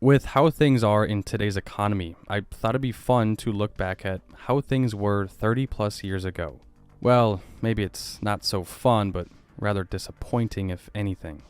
With how things are in today's economy, I thought it'd be fun to look back at how things were 30 plus years ago. Well, maybe it's not so fun, but rather disappointing if anything.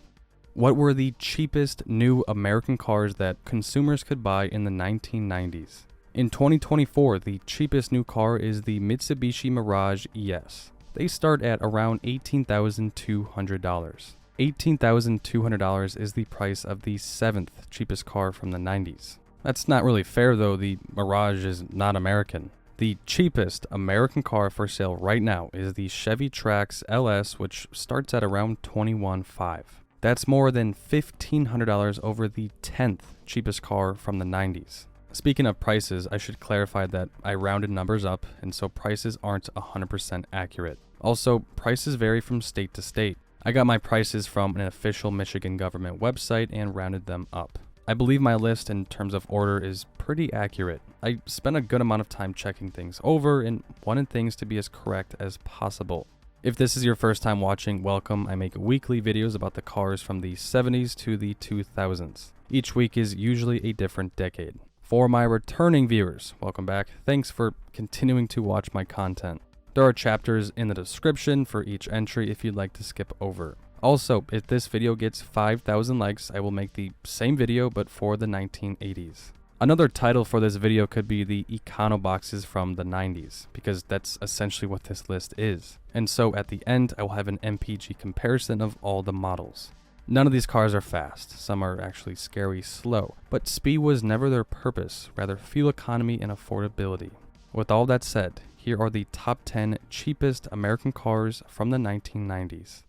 What were the cheapest new American cars that consumers could buy in the 1990s? In 2024, the cheapest new car is the Mitsubishi Mirage ES. They start at around $18,200. $18,200 is the price of the 7th cheapest car from the 90s. That's not really fair though, the Mirage is not American. The cheapest American car for sale right now is the Chevy Trax LS, which starts at around $21,500. That's more than $1,500 over the 10th cheapest car from the 90s. Speaking of prices, I should clarify that I rounded numbers up, and so prices aren't 100% accurate. Also, prices vary from state to state. I got my prices from an official Michigan government website and rounded them up. I believe my list in terms of order is pretty accurate. I spent a good amount of time checking things over and wanted things to be as correct as possible. If this is your first time watching, welcome. I make weekly videos about the cars from the 70s to the 2000s. Each week is usually a different decade. For my returning viewers, welcome back. Thanks for continuing to watch my content. There are chapters in the description for each entry if you'd like to skip over. Also, if this video gets 5,000 likes, I will make the same video but for the 1980s. Another title for this video could be the Econo boxes from the 90s, because that's essentially what this list is. And so at the end, I will have an MPG comparison of all the models. None of these cars are fast, some are actually scary slow, but speed was never their purpose, rather fuel economy and affordability. With all that said, here are the top 10 cheapest American cars from the 1990s.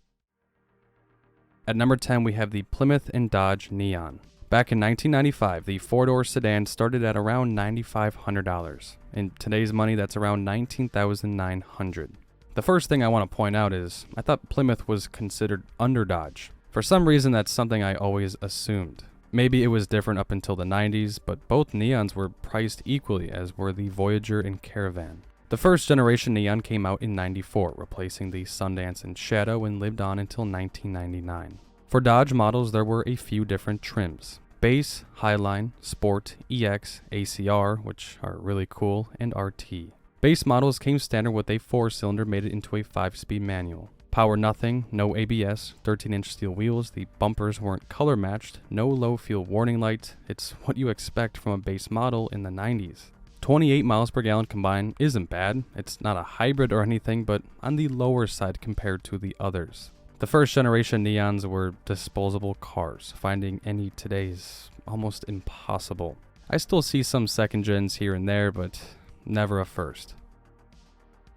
At number 10, we have the Plymouth and Dodge Neon. Back in 1995, the four-door sedan started at around $9,500. In today's money, that's around $19,900. The first thing I want to point out is, I thought Plymouth was considered under Dodge. For some reason, that's something I always assumed. Maybe it was different up until the 90s, but both Neons were priced equally, as were the Voyager and Caravan. The first generation Neon came out in '94, replacing the Sundance and Shadow, and lived on until 1999. For Dodge models, there were a few different trims: Base, Highline, Sport, EX, ACR, which are really cool, and RT. Base models came standard with a 4-cylinder made it into a 5-speed manual. Power nothing, no ABS, 13-inch steel wheels, the bumpers weren't color matched, no low fuel warning light. It's what you expect from a base model in the 90s. 28 miles per gallon combined isn't bad. It's not a hybrid or anything, but on the lower side compared to the others. The first generation Neons were disposable cars. Finding any today is almost impossible. I still see some second gens here and there, but never a first.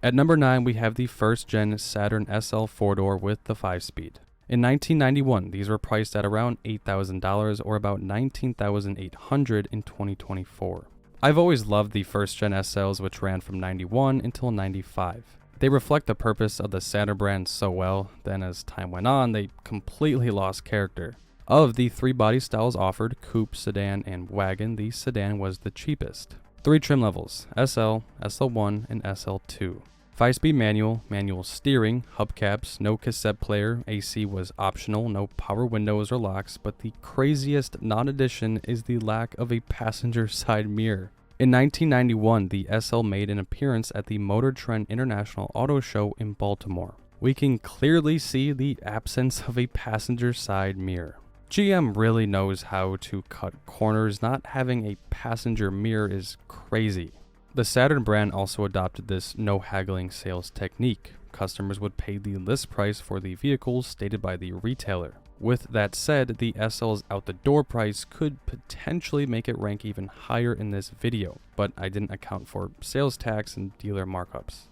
At number 9, we have the first gen Saturn SL 4-door with the 5-speed. In 1991, these were priced at around $8,000 or about $19,800 in 2024. I've always loved the first gen SLs, which ran from 91 until 95. They reflect the purpose of the Saturn brand so well, then as time went on, they completely lost character. Of the 3 body styles offered, coupe, sedan, and wagon, the sedan was the cheapest. 3 trim levels: SL, SL1, and SL2. 5-speed manual, manual steering, hubcaps, no cassette player, AC was optional, no power windows or locks, but the craziest non-addition is the lack of a passenger side mirror. In 1991, the SL made an appearance at the Motor Trend International Auto Show in Baltimore. We can clearly see the absence of a passenger side mirror. GM really knows how to cut corners. Not having a passenger mirror is crazy. The Saturn brand also adopted this no haggling sales technique. Customers would pay the list price for the vehicles stated by the retailer. With that said, the SL's out-the-door price could potentially make it rank even higher in this video, but I didn't account for sales tax and dealer markups.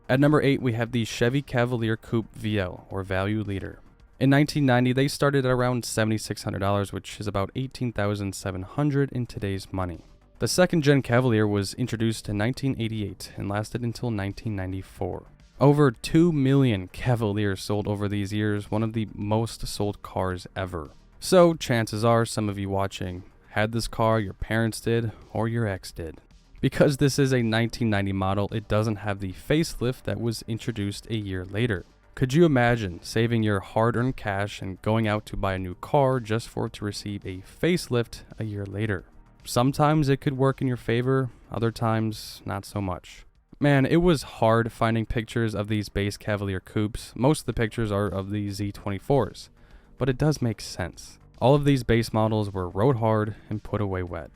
At number 8, we have the Chevy Cavalier Coupe VL, or Value Leader. In 1990, they started at around $7,600, which is about $18,700 in today's money. The second-gen Cavalier was introduced in 1988 and lasted until 1994. Over 2 million Cavaliers sold over these years, one of the most sold cars ever. So chances are some of you watching had this car, your parents did, or your ex did. Because this is a 1990 model, it doesn't have the facelift that was introduced a year later. Could you imagine saving your hard-earned cash and going out to buy a new car just for it to receive a facelift a year later? Sometimes it could work in your favor, other times not so much. Man, it was hard finding pictures of these base Cavalier coupes. Most of the pictures are of the Z24s, but it does make sense. All of these base models were rode hard and put away wet.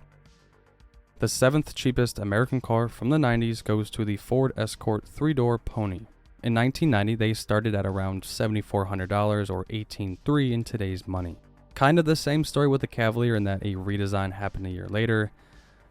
The 7th cheapest American car from the 90s goes to the Ford Escort 3-door Pony. In 1990, they started at around $7,400 or $18,300 in today's money. Kind of the same story with the Cavalier in that a redesign happened a year later.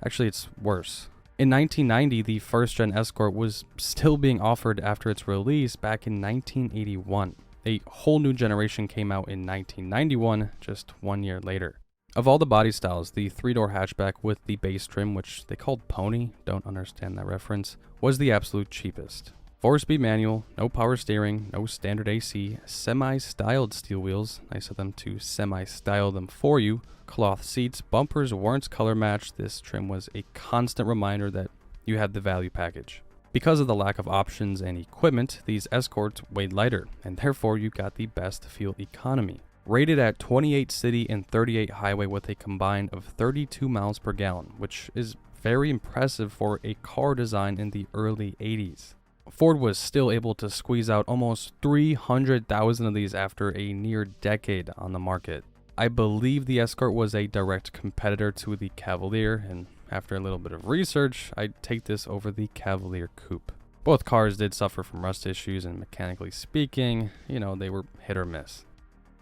Actually, it's worse. In 1990, the first-gen Escort was still being offered after its release back in 1981. A whole new generation came out in 1991, just 1 year later. Of all the body styles, the 3-door hatchback with the base trim, which they called Pony, don't understand that reference, was the absolute cheapest. 4-speed manual, no power steering, no standard AC, semi-styled steel wheels, nice of them to semi-style them for you, cloth seats, bumpers weren't color matched. This trim was a constant reminder that you had the value package. Because of the lack of options and equipment, these Escorts weighed lighter, and therefore you got the best fuel economy. Rated at 28 city and 38 highway with a combined of 32 miles per gallon, which is very impressive for a car design in the early 80s. Ford was still able to squeeze out almost 300,000 of these after a near decade on the market. I believe the Escort was a direct competitor to the Cavalier, and after a little bit of research, I'd take this over the Cavalier Coupe. Both cars did suffer from rust issues, and mechanically speaking, they were hit or miss.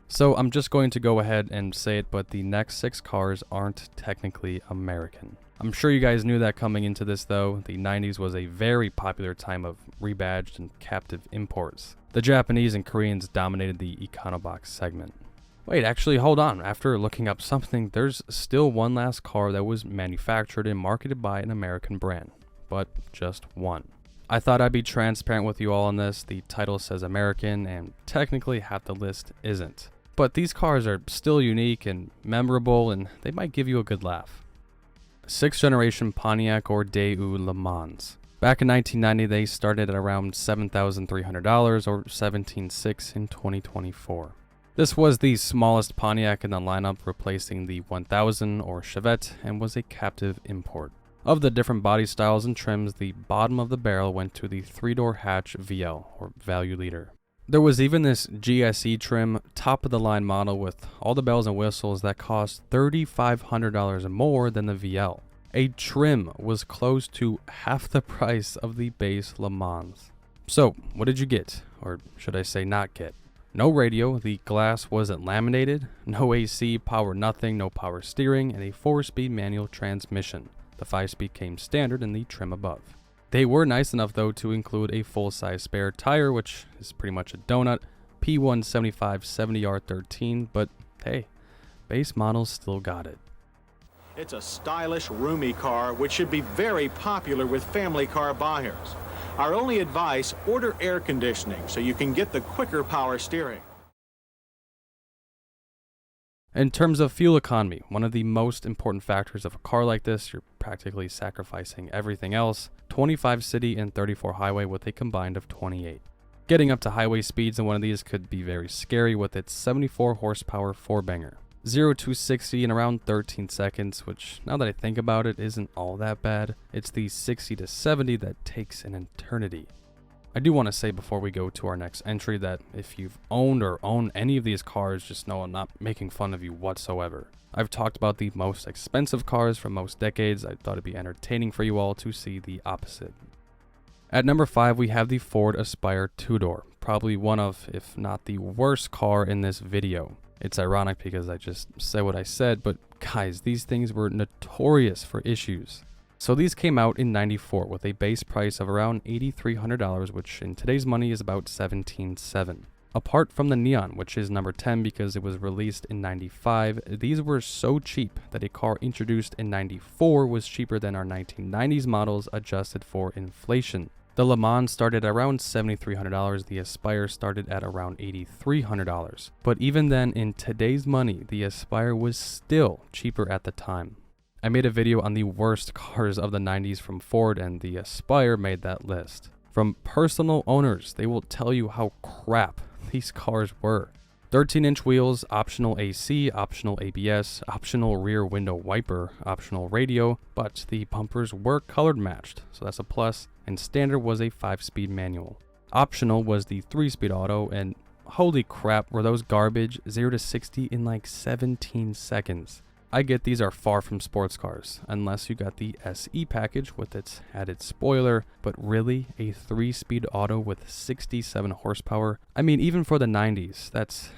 So I'm just going to go ahead and say it, but the next 6 cars aren't technically American. I'm sure you guys knew that coming into this though. The 90s was a very popular time of rebadged and captive imports. The Japanese and Koreans dominated the Econobox segment. Wait, actually hold on. After looking up something, there's still one last car that was manufactured and marketed by an American brand. But just one. I thought I'd be transparent with you all on this. The title says American and technically half the list isn't. But these cars are still unique and memorable, and they might give you a good laugh. 6th generation Pontiac or Daewoo Le Mans. Back in 1990, they started at around $7,300 or $17,600 in 2024. This was the smallest Pontiac in the lineup, replacing the 1000 or Chevette, and was a captive import. Of the different body styles and trims, the bottom of the barrel went to the 3-door hatch VL or value leader. There was even this GSE trim, top of the line model with all the bells and whistles that cost $3,500 more than the VL. A trim was close to half the price of the base Le Mans. So, what did you get? Or should I say not get? No radio, the glass wasn't laminated, no AC, power nothing, no power steering, and a 4-speed manual transmission. The 5-speed came standard in the trim above. They were nice enough though to include a full-size spare tire, which is pretty much a donut, P175 70R13, but hey, base models still got it. It's a stylish, roomy car which should be very popular with family car buyers. Our only advice, order air conditioning so you can get the quicker power steering. In terms of fuel economy, one of the most important factors of a car like this, you're practically sacrificing everything else, 25 city and 34 highway with a combined of 28. Getting up to highway speeds in one of these could be very scary with its 74 horsepower 4-banger. 0 to 60 in around 13 seconds, which now that I think about it isn't all that bad. It's the 60 to 70 that takes an eternity. I do want to say before we go to our next entry that if you've owned or own any of these cars, just know I'm not making fun of you whatsoever. I've talked about the most expensive cars from most decades. I thought it'd be entertaining for you all to see the opposite. At number 5, we have the Ford Aspire 2-door, probably one of, if not the worst car in this video. It's ironic because I just said what I said, but guys, these things were notorious for issues. So these came out in '94 with a base price of around $8,300, which in today's money is about $17,700. Apart from the Neon, which is number 10 because it was released in '95, these were so cheap that a car introduced in '94 was cheaper than our 1990s models adjusted for inflation. The Le Mans started at around $7,300, the Aspire started at around $8,300. But even then, in today's money, the Aspire was still cheaper at the time. I made a video on the worst cars of the 90s from Ford, and the Aspire made that list. From personal owners, they will tell you how crap these cars were. 13-inch wheels, optional AC, optional ABS, optional rear window wiper, optional radio, but the bumpers were colored matched, so that's a plus, and standard was a 5-speed manual. Optional was the 3-speed auto, and holy crap, were those garbage, 0 to 60 in like 17 seconds. I get these are far from sports cars, unless you got the SE package with its added spoiler, but really, a 3-speed auto with 67 horsepower? I mean, even for the 90s, that's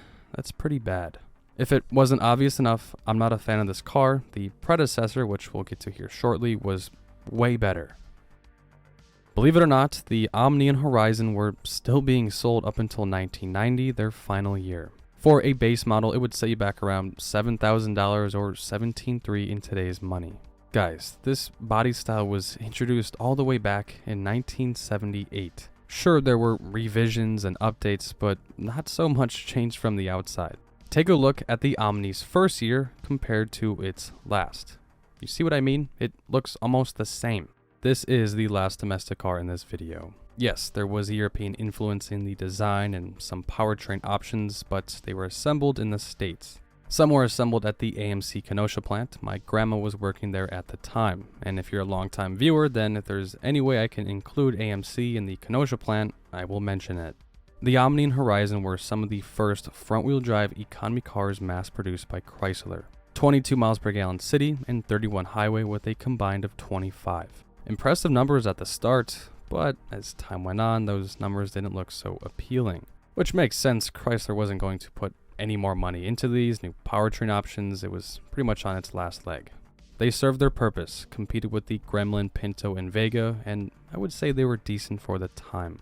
pretty bad. If it wasn't obvious enough, I'm not a fan of this car. The predecessor, which we'll get to here shortly, was way better. Believe it or not, the Omni and Horizon were still being sold up until 1990, their final year. For a base model, it would set you back around $7,000 or $17,300 in today's money. Guys, this body style was introduced all the way back in 1978. Sure, there were revisions and updates, but not so much changed from the outside. Take a look at the Omni's first year compared to its last. You see what I mean? It looks almost the same. This is the last domestic car in this video. Yes, there was a European influence in the design and some powertrain options, but they were assembled in the States. Some were assembled at the AMC Kenosha plant. My grandma was working there at the time, and if you're a longtime viewer, then if there's any way I can include AMC in the Kenosha plant, I will mention it. The Omni and Horizon were some of the first front-wheel drive economy cars mass-produced by Chrysler. 22 miles per gallon city and 31 highway with a combined of 25. Impressive numbers at the start, but as time went on, those numbers didn't look so appealing. Which makes sense, Chrysler wasn't going to put any more money into these new powertrain options. It was pretty much on its last leg. They served their purpose, competed with the Gremlin, Pinto, and Vega, and I would say they were decent for the time.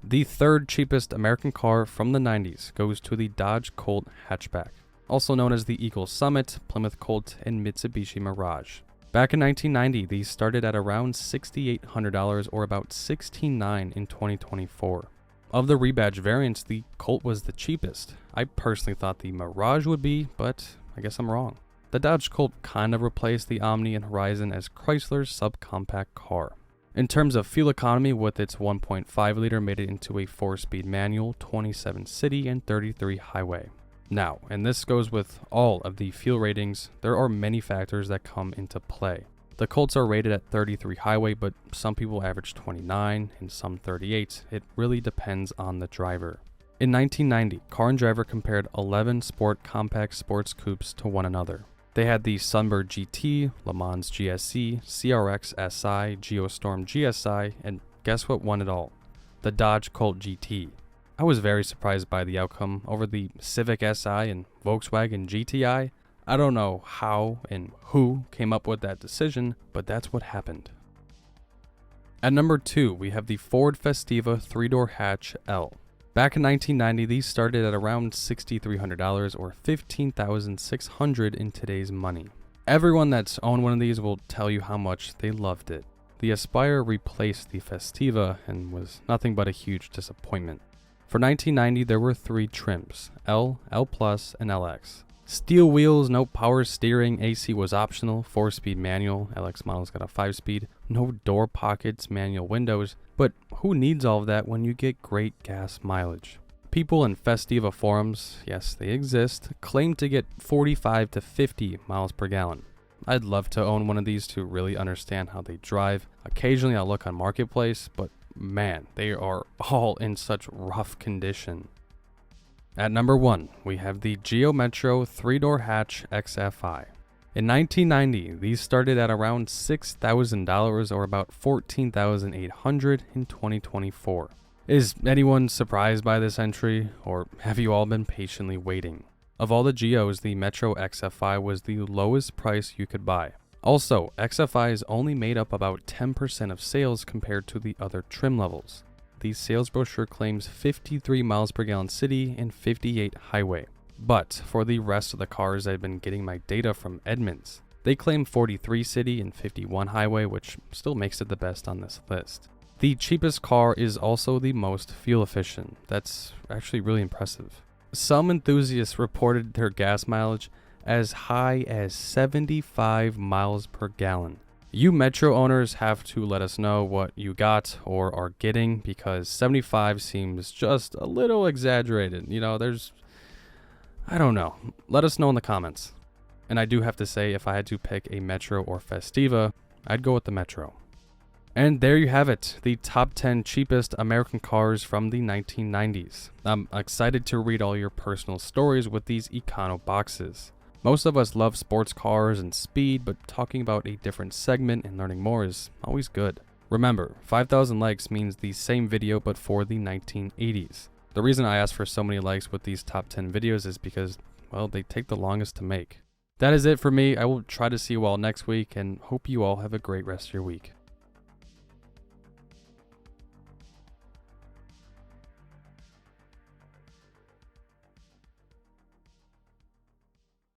The third cheapest American car from the 90s goes to the Dodge Colt hatchback, also known as the Eagle Summit, Plymouth Colt, and Mitsubishi Mirage. Back in 1990, these started at around $6,800 or about $16,900 in 2024. Of the rebadge variants, the Colt was the cheapest. I personally thought the Mirage would be, but I guess I'm wrong. The Dodge Colt kind of replaced the Omni and Horizon as Chrysler's subcompact car. In terms of fuel economy, with its 1.5 liter made it into a 4-speed manual, 27 city and 33 highway. Now, and this goes with all of the fuel ratings, there are many factors that come into play. The Colts are rated at 33 highway, but some people average 29 and some 38. It really depends on the driver. In 1990, Car and Driver compared 11 sport compact sports coupes to one another. They had the Sunbird GT, Le Mans GSC, CRX SI, Geostorm GSI, and guess what won it all? The Dodge Colt GT. I was very surprised by the outcome over the Civic Si and Volkswagen GTI. I don't know how and who came up with that decision, but that's what happened. At number 2, we have the Ford Festiva 3-door hatch L. Back in 1990, these started at around $6,300 or $15,600 in today's money. Everyone that's owned one of these will tell you how much they loved it. The Aspire replaced the Festiva and was nothing but a huge disappointment. For 1990, there were 3 trims, L, L+, and LX. Steel wheels, no power steering, AC was optional, 4-speed manual, LX model's got a 5-speed, no door pockets, manual windows, but who needs all of that when you get great gas mileage? People in Festiva forums, yes they exist, claim to get 45 to 50 miles per gallon. I'd love to own one of these to really understand how they drive. Occasionally I'll look on Marketplace, but man, they are all in such rough condition. At number 1, we have the Geo Metro 3-door hatch XFI. In 1990, these started at around $6,000 or about $14,800 in 2024. Is anyone surprised by this entry, or have you all been patiently waiting? Of all the Geos, the Metro XFI was the lowest price you could buy. Also, XFIs only made up about 10% of sales compared to the other trim levels. The sales brochure claims 53 miles per gallon city and 58 highway. But for the rest of the cars, I've been getting my data from Edmunds. They claim 43 city and 51 highway, which still makes it the best on this list. The cheapest car is also the most fuel efficient. That's actually really impressive. Some enthusiasts reported their gas mileage as high as 75 miles per gallon. You Metro owners have to let us know what you got or are getting, because 75 seems just a little exaggerated. You know, I don't know. Let us know in the comments. And I do have to say, if I had to pick a Metro or Festiva, I'd go with the Metro. And there you have it, the top 10 cheapest American cars from the 1990s. I'm excited to read all your personal stories with these Econo boxes. Most of us love sports cars and speed, but talking about a different segment and learning more is always good. Remember, 5,000 likes means the same video but for the 1980s. The reason I ask for so many likes with these top 10 videos is because, well, they take the longest to make. That is it for me. I will try to see you all next week and hope you all have a great rest of your week.